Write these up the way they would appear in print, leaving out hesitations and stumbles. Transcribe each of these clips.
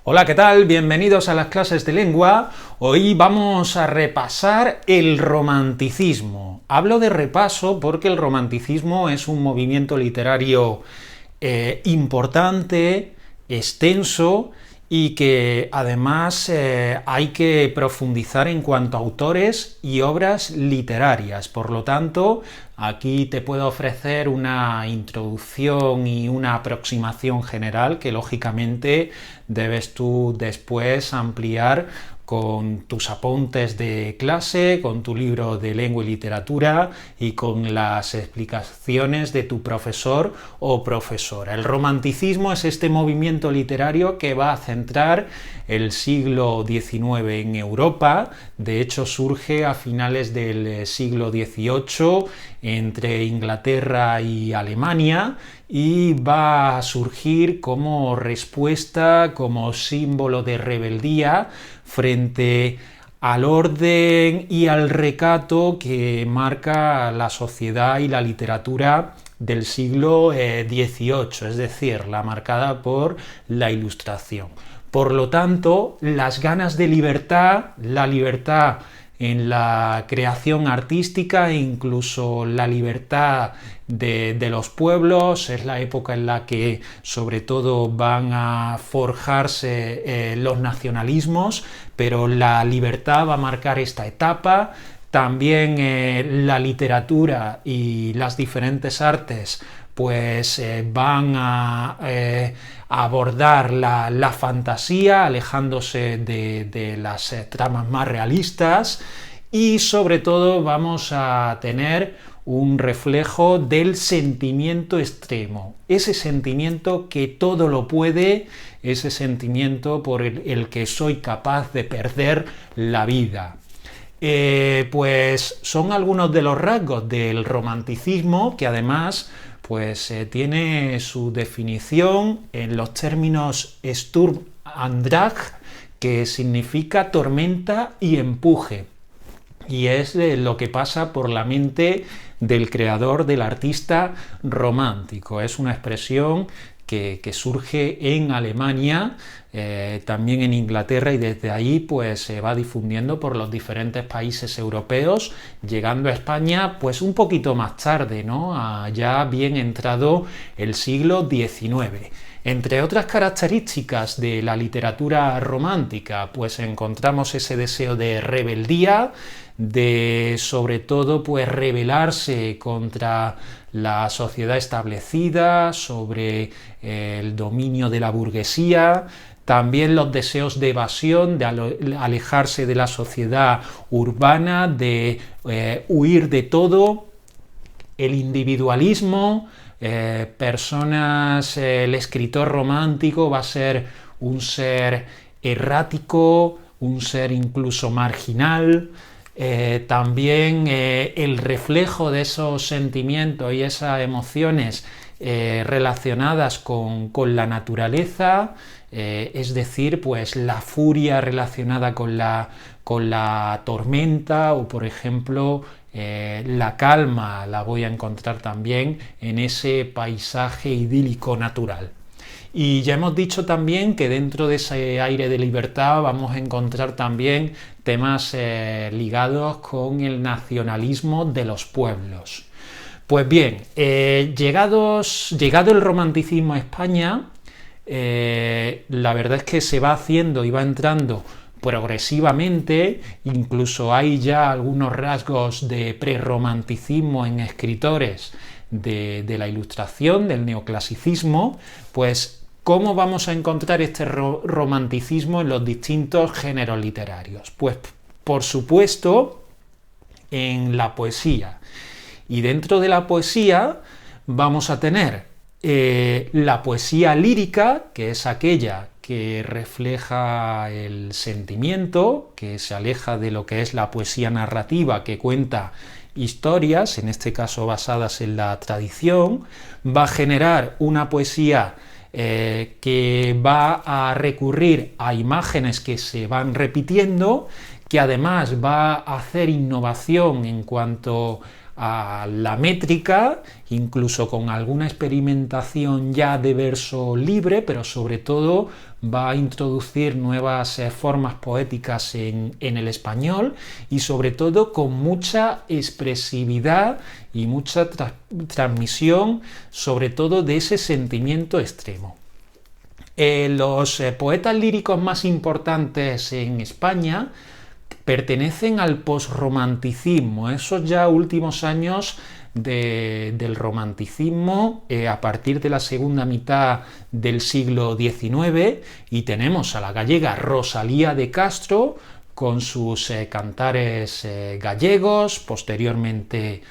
Hola, ¿qué tal? Bienvenidos a las clases de lengua. Hoy vamos a repasar el romanticismo. Hablo de repaso porque el romanticismo es un movimiento literario importante, extenso y que además hay que profundizar en cuanto a autores y obras literarias. Por lo tanto, aquí te puedo ofrecer una introducción y una aproximación general que lógicamente debes tú después ampliar con tus apuntes de clase, con tu libro de lengua y literatura y con las explicaciones de tu profesor o profesora. El romanticismo es este movimiento literario que va a centrar el siglo XIX en Europa. De hecho, surge a finales del siglo XVIII entre Inglaterra y Alemania y va a surgir como respuesta, como símbolo de rebeldía frente al orden y al recato que marca la sociedad y la literatura del siglo XVIII, es decir, la marcada por la Ilustración. Por lo tanto, las ganas de libertad, la libertad en la creación artística e incluso la libertad de los pueblos, es la época en la que sobre todo van a forjarse los nacionalismos, pero la libertad va a marcar esta etapa. También la literatura y las diferentes artes pues van a abordar la fantasía, alejándose de las tramas más realistas, y sobre todo vamos a tener un reflejo del sentimiento extremo, ese sentimiento que todo lo puede, ese sentimiento por el que soy capaz de perder la vida. Pues son algunos de los rasgos del romanticismo que además pues tiene su definición en los términos Sturm und Drang, que significa tormenta y empuje, y es lo que pasa por la mente del creador, del artista romántico. Es una expresión que surge en Alemania, también en Inglaterra, y desde ahí pues se va difundiendo por los diferentes países europeos, llegando a España pues un poquito más tarde, ¿no? Ya bien entrado el siglo XIX. Entre otras características de la literatura romántica, pues encontramos ese deseo de rebeldía, de sobre todo pues rebelarse contra la sociedad establecida, sobre el dominio de la burguesía, también los deseos de evasión, de alejarse de la sociedad urbana, de huir de todo, el individualismo. El escritor romántico va a ser un ser errático, un ser incluso marginal. También el reflejo de esos sentimientos y esas emociones relacionadas con la naturaleza, es decir, pues la furia relacionada con la tormenta, o por ejemplo la calma la voy a encontrar también en ese paisaje idílico natural. Y ya hemos dicho también que dentro de ese aire de libertad vamos a encontrar también temas ligados con el nacionalismo de los pueblos. Pues bien, llegado el romanticismo a España, la verdad es que se va haciendo y va entrando progresivamente, incluso hay ya algunos rasgos de prerromanticismo en escritores de la Ilustración, del neoclasicismo. Pues ¿cómo vamos a encontrar este romanticismo en los distintos géneros literarios? Pues por supuesto en la poesía, y dentro de la poesía vamos a tener la poesía lírica, que es aquella que refleja el sentimiento, que se aleja de lo que es la poesía narrativa, que cuenta historias, en este caso basadas en la tradición. Va a generar una poesía que va a recurrir a imágenes que se van repitiendo, que además va a hacer innovación en cuanto a la métrica, incluso con alguna experimentación ya de verso libre, pero sobre todo va a introducir nuevas formas poéticas en el español y sobre todo con mucha expresividad y mucha transmisión, sobre todo de ese sentimiento extremo. Los poetas líricos más importantes en España pertenecen al posromanticismo, esos ya últimos años del romanticismo a partir de la segunda mitad del siglo XIX, y tenemos a la gallega Rosalía de Castro con sus cantares gallegos, posteriormente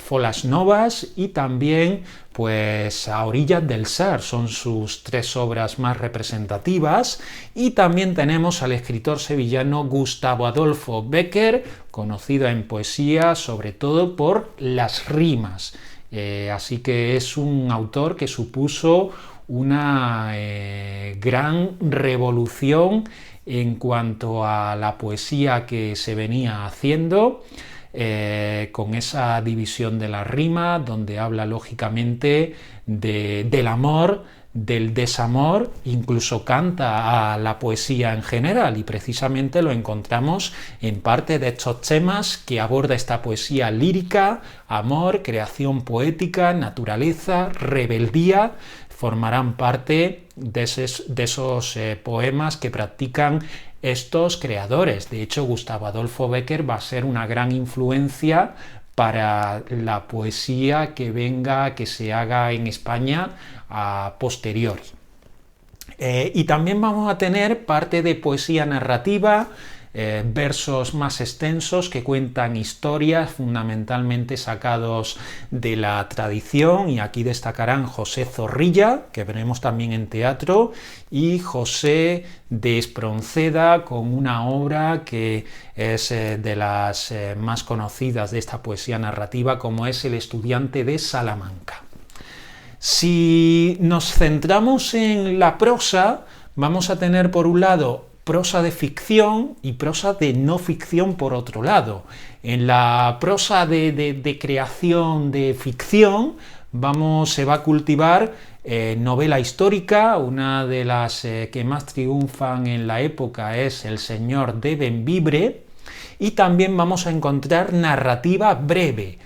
Folas Novas, y también pues A orillas del Sar, son sus tres obras más representativas. Y también tenemos al escritor sevillano Gustavo Adolfo Bécquer, conocido en poesía sobre todo por las rimas, así que es un autor que supuso una gran revolución en cuanto a la poesía que se venía haciendo, con esa división de la rima, donde habla lógicamente del amor, del desamor, incluso canta a la poesía en general, y precisamente lo encontramos en parte de estos temas que aborda esta poesía lírica: amor, creación poética, naturaleza, rebeldía. Formarán parte de esos poemas que practican estos creadores. De hecho, Gustavo Adolfo Bécquer va a ser una gran influencia para la poesía que se haga en España a posteriori. Y también vamos a tener parte de poesía narrativa, versos más extensos que cuentan historias fundamentalmente sacados de la tradición, y aquí destacarán José Zorrilla, que veremos también en teatro, y José de Espronceda, con una obra que es de las más conocidas de esta poesía narrativa, como es El estudiante de Salamanca. Si nos centramos en la prosa, vamos a tener por un lado prosa de ficción y prosa de no ficción por otro lado. En la prosa de creación de ficción se va a cultivar novela histórica. Una de las que más triunfan en la época es El señor de Bembibre, y también vamos a encontrar narrativa breve.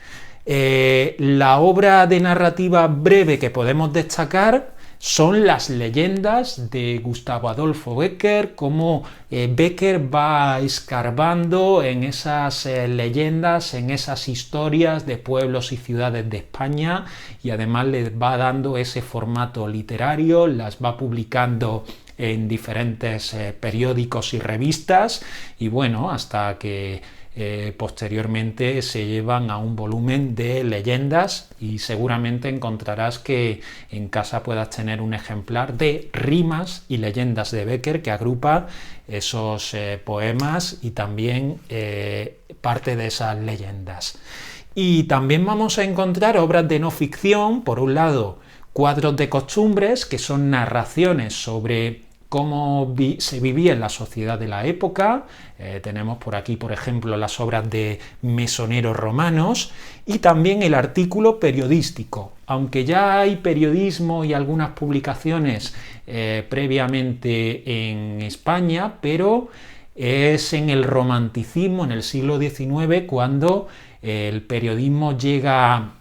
La obra de narrativa breve que podemos destacar son las leyendas de Gustavo Adolfo Bécquer, como Bécquer va escarbando en esas leyendas, en esas historias de pueblos y ciudades de España, y además les va dando ese formato literario, las va publicando en diferentes periódicos y revistas, y bueno, hasta que posteriormente se llevan a un volumen de leyendas, y seguramente encontrarás que en casa puedas tener un ejemplar de Rimas y leyendas de Bécquer, que agrupa esos poemas y también parte de esas leyendas. Y también vamos a encontrar obras de no ficción. Por un lado, Cuadros de costumbres, que son narraciones sobre cómo se vivía en la sociedad de la época. Tenemos por aquí, por ejemplo, las obras de mesoneros romanos, y también el artículo periodístico. Aunque ya hay periodismo y algunas publicaciones previamente en España, pero es en el romanticismo, en el siglo XIX, cuando el periodismo llega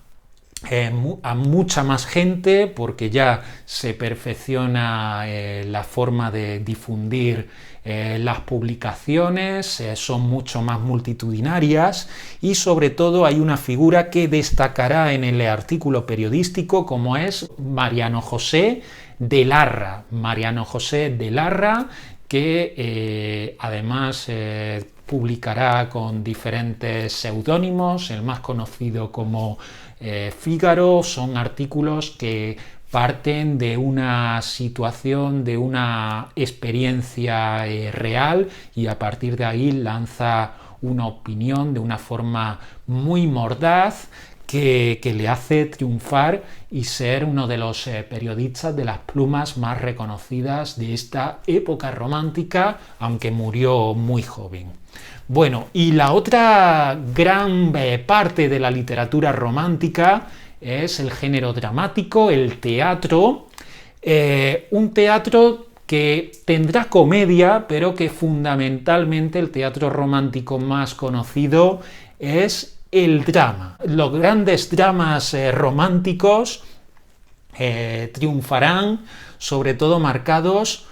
a mucha más gente, porque ya se perfecciona la forma de difundir las publicaciones, son mucho más multitudinarias, y sobre todo hay una figura que destacará en el artículo periodístico, como es Mariano José de Larra. Mariano José de Larra, que además publicará con diferentes seudónimos, el más conocido como Fígaro. Son artículos que parten de una situación, de una experiencia real, y a partir de ahí lanza una opinión de una forma muy mordaz que le hace triunfar y ser uno de los periodistas de las plumas más reconocidas de esta época romántica, aunque murió muy joven. Bueno, y la otra gran parte de la literatura romántica es el género dramático, el teatro. Un teatro que tendrá comedia, pero que fundamentalmente el teatro romántico más conocido es el drama. Los grandes dramas románticos triunfarán, sobre todo marcados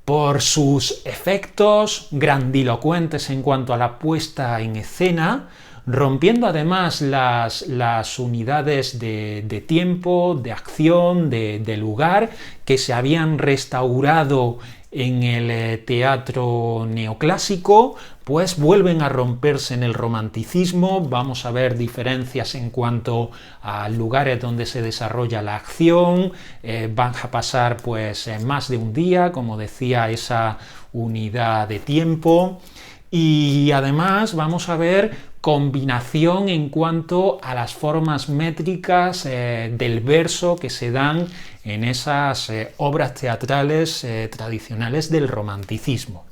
por sus efectos grandilocuentes en cuanto a la puesta en escena, rompiendo además las unidades de tiempo, de acción, de lugar, que se habían restaurado en el teatro neoclásico, pues vuelven a romperse en el romanticismo. Vamos a ver diferencias en cuanto a lugares donde se desarrolla la acción, van a pasar pues más de un día, como decía, esa unidad de tiempo, y además vamos a ver combinación en cuanto a las formas métricas del verso que se dan en esas obras teatrales tradicionales del romanticismo.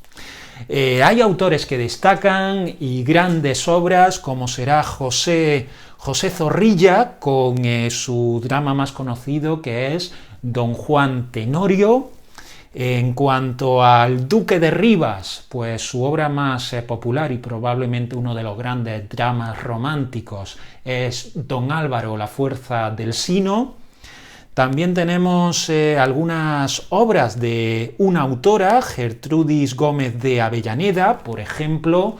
Hay autores que destacan y grandes obras, como será José Zorrilla, con su drama más conocido, que es Don Juan Tenorio. En cuanto al Duque de Rivas, pues su obra más popular y probablemente uno de los grandes dramas románticos es Don Álvaro, la fuerza del Sino. También tenemos algunas obras de una autora, Gertrudis Gómez de Avellaneda, por ejemplo,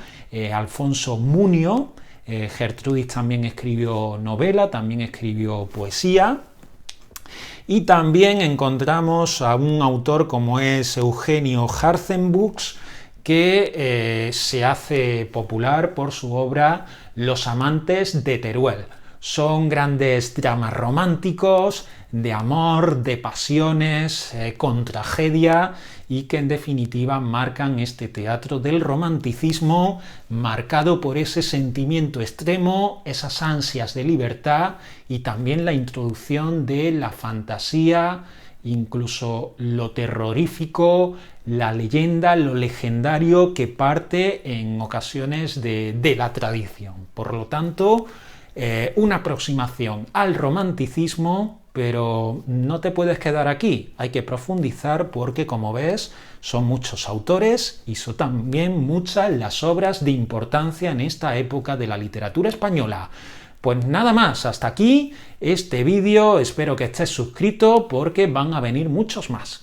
Alfonso Munio. Gertrudis también escribió novela, también escribió poesía. Y también encontramos a un autor como es Eugenio Hartzenbusch, que se hace popular por su obra Los amantes de Teruel. Son grandes dramas románticos, de amor, de pasiones, con tragedia, y que en definitiva marcan este teatro del romanticismo, marcado por ese sentimiento extremo, esas ansias de libertad y también la introducción de la fantasía, incluso lo terrorífico, la leyenda, lo legendario que parte en ocasiones de la tradición. Por lo tanto, una aproximación al romanticismo, pero no te puedes quedar aquí, hay que profundizar porque, como ves, son muchos autores y son también muchas las obras de importancia en esta época de la literatura española. Pues nada más, hasta aquí este vídeo, espero que estés suscrito porque van a venir muchos más.